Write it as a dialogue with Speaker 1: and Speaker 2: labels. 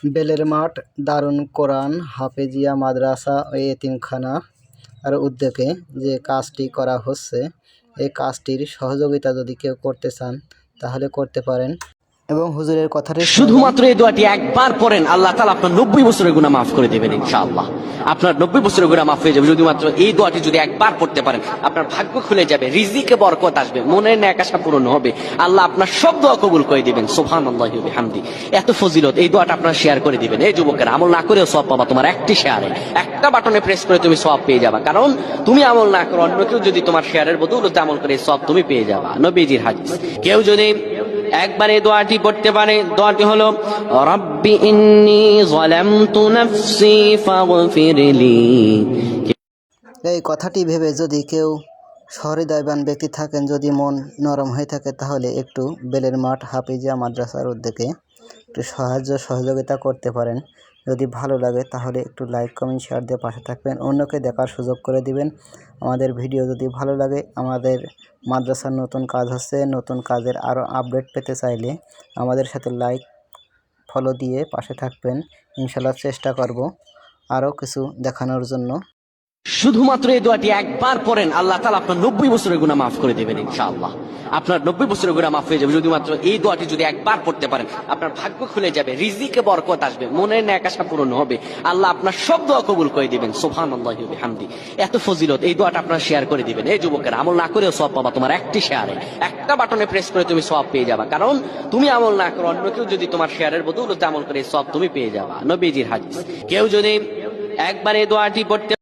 Speaker 1: বেলের মাঠ দারুল কোরআন হাফেজিয়া মাদ্রাসা ও এতিমখানা আর উদ্যোগে যে কাজটি করা হচ্ছে, এই কাজটির সহযোগিতা যদি কেউ করতে চান তাহলে করতে পারেন। এবং হুজুরের কথাটি
Speaker 2: শুধুমাত্র এই দোয়াটি একবার পড়েন, আল্লাহ তাআলা আপনার 90 বছরের গুনাহ মাফ করে দেবেন ইনশাআল্লাহ। আপনার 90 বছরের গুনাহ মাফ হয়ে যাবে শুধুমাত্র এই দোয়াটি যদি একবার পড়তে পারেন। আপনার ভাগ্য খুলে যাবে, রিজিকে বরকত আসবে, মনের ন্যাক আশা পূরণ হবে, আল্লাহ আপনার সব দোয়া কবুল করে দিবেন। সুবহানাল্লাহি ওয়া বিহামদি। এত ফজিলত, এই দোয়াটা আপনারা শেয়ার করে দিবেন। এই যুবকেরা, আমল না করেও সওয়াব পাবা। তোমার একটি শেয়ারে, একটা বাটনে প্রেস করে তুমি সওয়াব পেয়ে যাবা। কারণ তুমি আমল না করো, অন্য কেউ যদি তোমার শেয়ারের বদৌলতে আমল করে সওয়াব তুমি পেয়ে যাবা। নবীজির হাদিস। কেউ যদি একবার এই দোয়াটি পড়তে পারে, দোয়াটি হলো রাব্বি ইন্নী যালামতু নাফসি ফাগফিরলি।
Speaker 1: এই কথাটি ভেবে যদি কেউ সহৃদয়বান ব্যক্তি থাকেন, যদি মন নরম হয়ে থাকে, তাহলে একটু বেলের মাঠ হাফেজিয়া মাদ্রাসার উদ্যোগে একটু সহযোগিতা করতে পারেন। যদি ভালো লাগে তাহলে একটু লাইক কমেন্ট শেয়ার দিয়ে পাশে থাকবেন, অন্যকে দেখার সুযোগ করে দিবেন। আমাদের ভিডিও যদি ভালো লাগে, আমাদের মাদ্রাসার নতুন কাজ হচ্ছে, নতুন কাজের আরও আপডেট পেতে চাইলে আমাদের সাথে লাইক ফলো দিয়ে পাশে থাকবেন। ইনশাল্লাহ চেষ্টা করব আরও কিছু দেখানোর জন্য।
Speaker 2: শুধুমাত্র এই দোয়াটি একবার পড়েন, আল্লাহ তাআলা আপনার 90 বছরের গুনাহ মাফ করে দেবেন ইনশাআল্লাহ। আপনার 90 বছরের গুনাহ মাফ হয়ে যাবে শুধুমাত্র এই দোয়াটি যদি একবার পড়তে পারেন। আপনার ভাগ্য খুলে যাবে, রিজিকে বরকত আসবে, মনের ন্যাক আশা পূরণ হবে, আল্লাহ আপনার সব দোয়া কবুল করে দিবেন। সুবহানাল্লাহি ওয়া বিহামদি। এত ফজিলত, এই দোয়াটা আপনারা শেয়ার করে দিবেন। এই যুবকেরা, আমল না করেও সওয়াব পাবা। তোমার একটি শেয়ারে, একটা বাটনে প্রেস করে তুমি সওয়াব পেয়ে যাবা। কারণ তুমি আমল না করো, অন্য কেউ যদি তোমার শেয়ারের বদৌলতে আমল করে সওয়াব তুমি পেয়ে যাবা। নবীজির হাদিস। কেউ যদি একবার এই দোয়াটি পড়তে